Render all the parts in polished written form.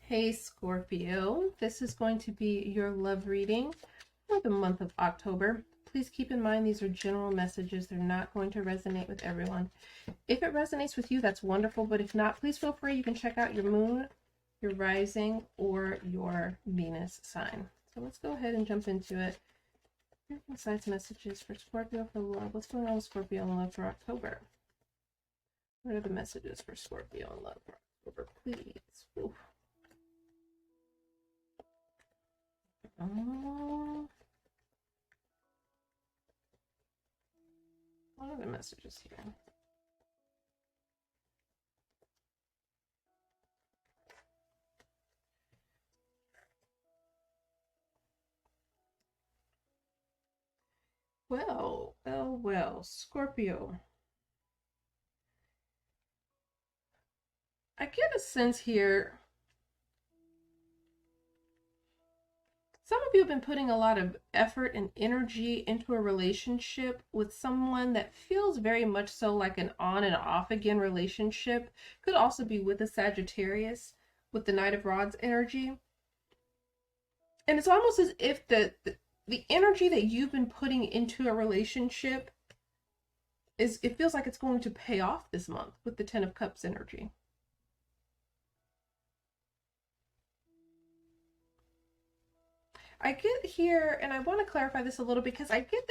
Hey Scorpio, this is going to be your love reading for the month of October. Please keep in mind these are general messages. They're not going to resonate with everyone. If it resonates with you, that's wonderful, but if not, please feel free. You can check out your moon, your rising, or your Venus sign. So let's go ahead and jump into it. Insights messages for Scorpio for love. What's going on with Scorpio and love for October? What are the messages for Scorpio and love for October, please? Oof. What are the messages here? Well, Scorpio. I get a sense here. Some of you have been putting a lot of effort and energy into a relationship with someone that feels very much so like an on and off again relationship. Could also be with a Sagittarius with the Knight of Rods energy. And it's almost as if the energy that you've been putting into a relationship it feels like it's going to pay off this month with the Ten of Cups energy. I get here, and I want to clarify this a little because I get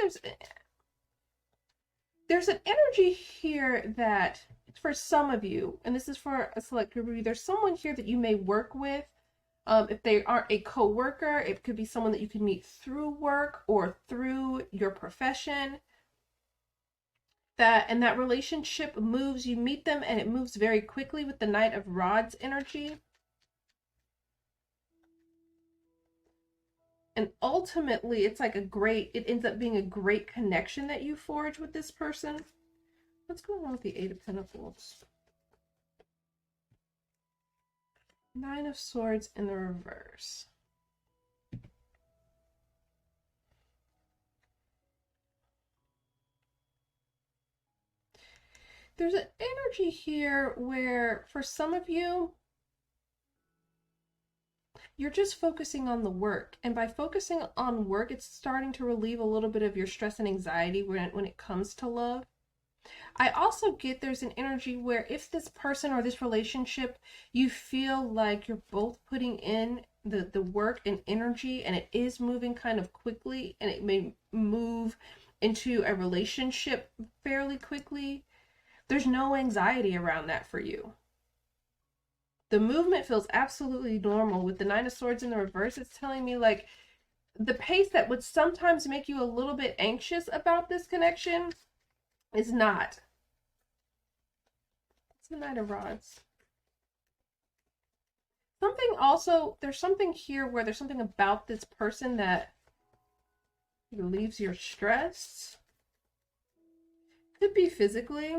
there's an energy here that for some of you, and this is for a select group of you, there's someone here that you may work with. If they aren't a co-worker, it could be someone that you can meet through work or through your profession. That relationship moves, you meet them and it moves very quickly with the Knight of Rods energy. And ultimately, it's like it ends up being a great connection that you forge with this person. What's going on with the Eight of Pentacles? Nine of Swords in the reverse. There's an energy here where, for some of you, you're just focusing on the work. And by focusing on work, it's starting to relieve a little bit of your stress and anxiety when it comes to love. I also get there's an energy where if this person or this relationship, you feel like you're both putting in the work and energy and it is moving kind of quickly and it may move into a relationship fairly quickly, there's no anxiety around that for you. The movement feels absolutely normal. With the Nine of Swords in the reverse, it's telling me like the pace that would sometimes make you a little bit anxious about this connection is not. It's the Knight of Rods. There's something here where there's something about this person that relieves your stress. Could be physically.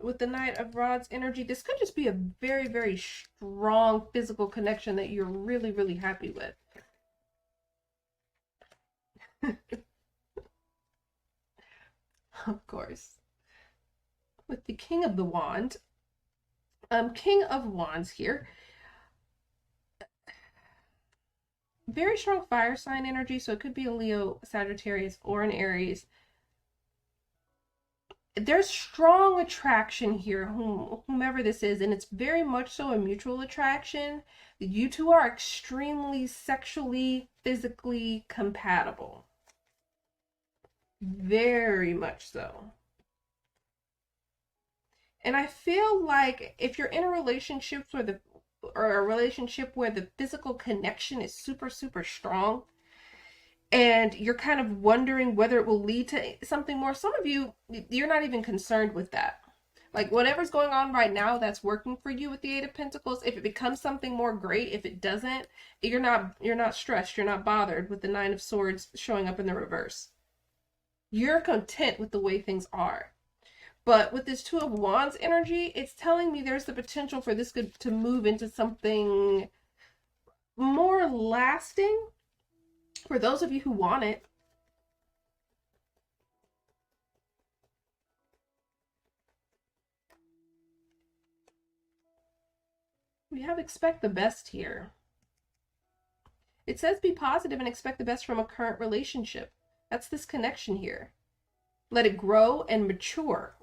With the Knight of Rods energy, this could just be a very, very strong physical connection that you're really, really happy with. Of course. With the King of the Wand, King of Wands here. Very strong fire sign energy, so it could be a Leo, Sagittarius, or an Aries. There's strong attraction here, whomever this is, and it's very much so a mutual attraction. You two are extremely sexually, physically compatible. Very much so. And I feel like if you're in a relationship or a relationship where the physical connection is super, super strong, and you're kind of wondering whether it will lead to something more, some of you, you're not even concerned with that. Like whatever's going on right now that's working for you with the Eight of Pentacles, if it becomes something more great, if it doesn't, you're not stressed, you're not bothered with the Nine of Swords showing up in the reverse. You're content with the way things are. But with this Two of Wands energy, it's telling me there's the potential for this to move into something more lasting for those of you who want it. We have expect the best here. It says be positive and expect the best from a current relationship. That's this connection here. Let it grow and mature,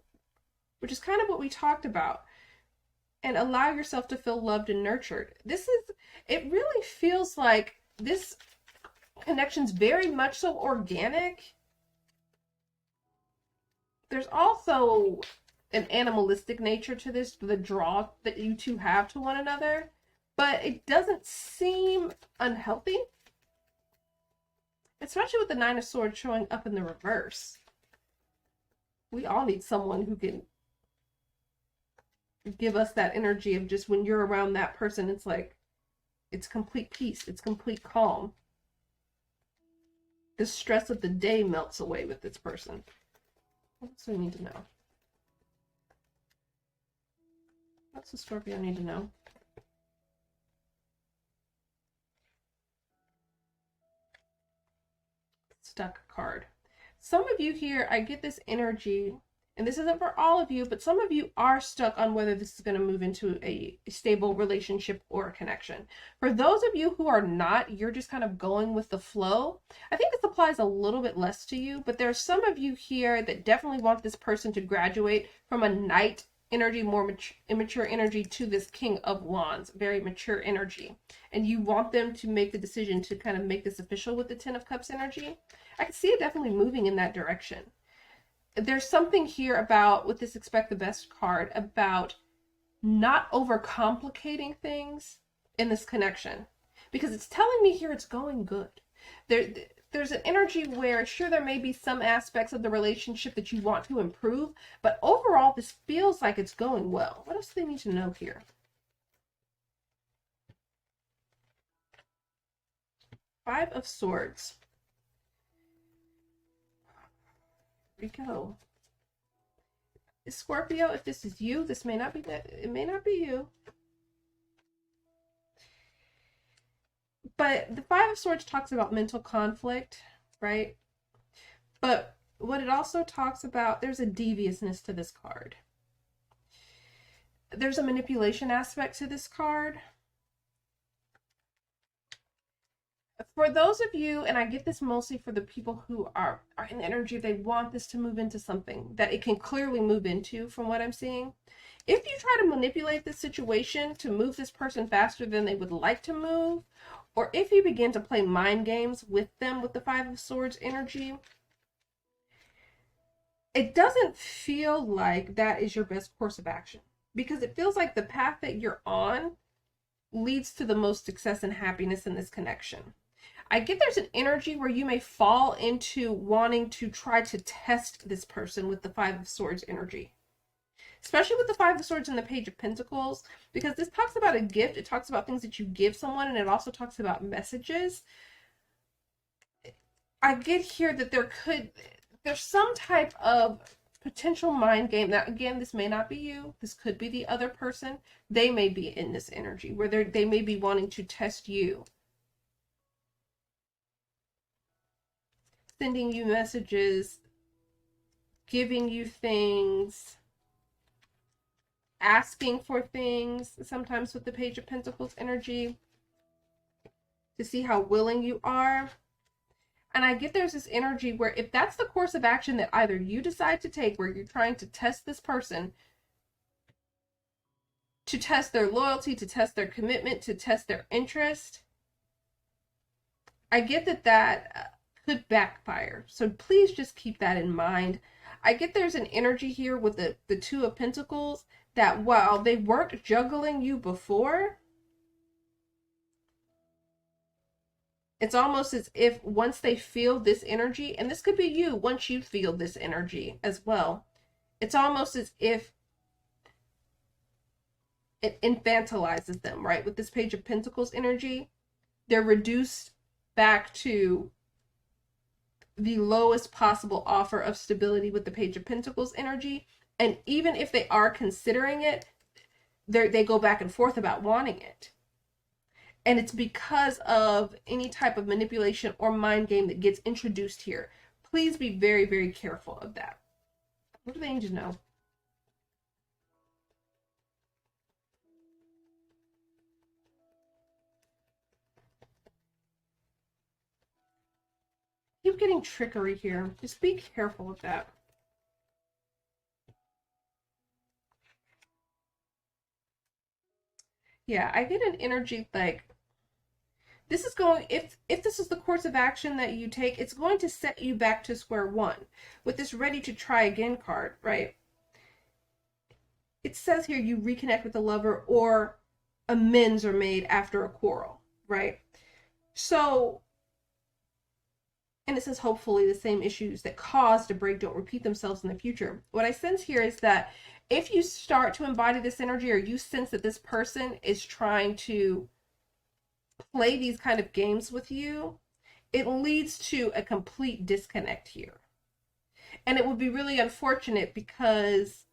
which is kind of what we talked about. And allow yourself to feel loved and nurtured. It really feels like this connection's very much so organic. There's also an animalistic nature to this, the draw that you two have to one another, but it doesn't seem unhealthy, especially with the Nine of Swords showing up in the reverse. We all need someone who can give us that energy of just when you're around that person, it's like, it's complete peace, it's complete calm. The stress of the day melts away with this person. What else do we need to know? What's the Scorpio need to know? Stuck card. Some of you here, I get this energy, and this isn't for all of you, but some of you are stuck on whether this is going to move into a stable relationship or a connection. For those of you who are not, you're just kind of going with the flow. I think this applies a little bit less to you, but there are some of you here that definitely want this person to graduate from a Knight energy, more immature energy, to this King of Wands, very mature energy. And you want them to make the decision to kind of make this official with the Ten of Cups energy. I can see it definitely moving in that direction. There's something here about, with this expect the best card, about not overcomplicating things in this connection, because it's telling me here it's going good. There's an energy where, sure, there may be some aspects of the relationship that you want to improve, but overall this feels like it's going well. What else do they need to know here? Five of Swords. Here we go. Scorpio, if this is you, this may not be that. It may not be you. But the Five of Swords talks about mental conflict, right? But what it also talks about, there's a deviousness to this card. There's a manipulation aspect to this card. For those of you, and I get this mostly for the people who are in the energy, they want this to move into something that it can clearly move into, from what I'm seeing. If you try to manipulate this situation to move this person faster than they would like to move, or if you begin to play mind games with them with the Five of Swords energy, it doesn't feel like that is your best course of action, because it feels like the path that you're on leads to the most success and happiness in this connection. I get there's an energy where you may fall into wanting to try to test this person with the Five of Swords energy, especially with the Five of Swords and the Page of Pentacles, because this talks about a gift. It talks about things that you give someone, and it also talks about messages. I get here that there's some type of potential mind game. Now, again, this may not be you. This could be the other person. They may be in this energy where they may be wanting to test you, sending you messages, giving you things, asking for things, sometimes with the Page of Pentacles energy, to see how willing you are. And I get there's this energy where if that's the course of action that either you decide to take, where you're trying to test this person, to test their loyalty, to test their commitment, to test their interest, I get that could backfire. So please just keep that in mind. I get there's an energy here with the Two of Pentacles that while they weren't juggling you before, it's almost as if once they feel this energy, and this could be you, once you feel this energy as well, it's almost as if it infantilizes them, right? With this Page of Pentacles energy, they're reduced back to the lowest possible offer of stability with the Page of Pentacles energy. And even if they are considering it, they go back and forth about wanting it. And it's because of any type of manipulation or mind game that gets introduced here. Please be very, very careful of that. What do they need to know? keep getting trickery here. Just be careful of that. Yeah, I get an energy like this is going, if this is the course of action that you take, it's going to set you back to square one. With this ready to try again card, right? It says here you reconnect with the lover or amends are made after a quarrel, right? So, and it says hopefully the same issues that caused a break don't repeat themselves in the future. What I sense here is that if you start to embody this energy, or you sense that this person is trying to play these kind of games with you, it leads to a complete disconnect here. And it would be really unfortunate because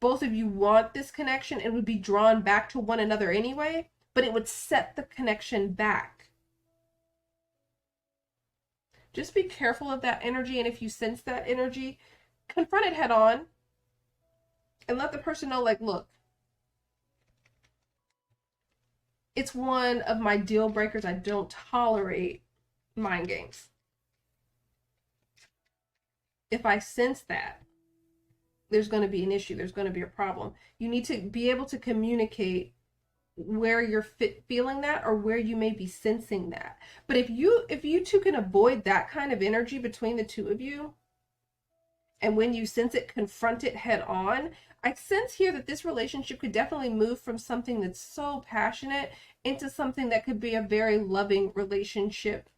both of you want this connection and would be drawn back to one another anyway, but it would set the connection back. Just be careful of that energy, and if you sense that energy, confront it head on and let the person know, like, look, it's one of my deal breakers. I don't tolerate mind games. If I sense that, there's going to be an issue. There's going to be a problem. You need to be able to communicate where you're feeling that or where you may be sensing that. But if you two can avoid that kind of energy between the two of you, and when you sense it, confront it head on. I sense here that this relationship could definitely move from something that's so passionate into something that could be a very loving relationship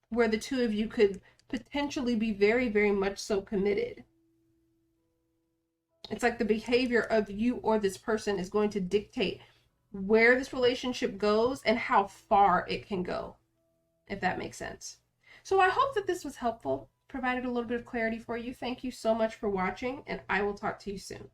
where the two of you could potentially be very, very much so committed. It's like the behavior of you or this person is going to dictate where this relationship goes and how far it can go, if that makes sense. So I hope that this was helpful, provided a little bit of clarity for you. Thank you so much for watching, and I will talk to you soon.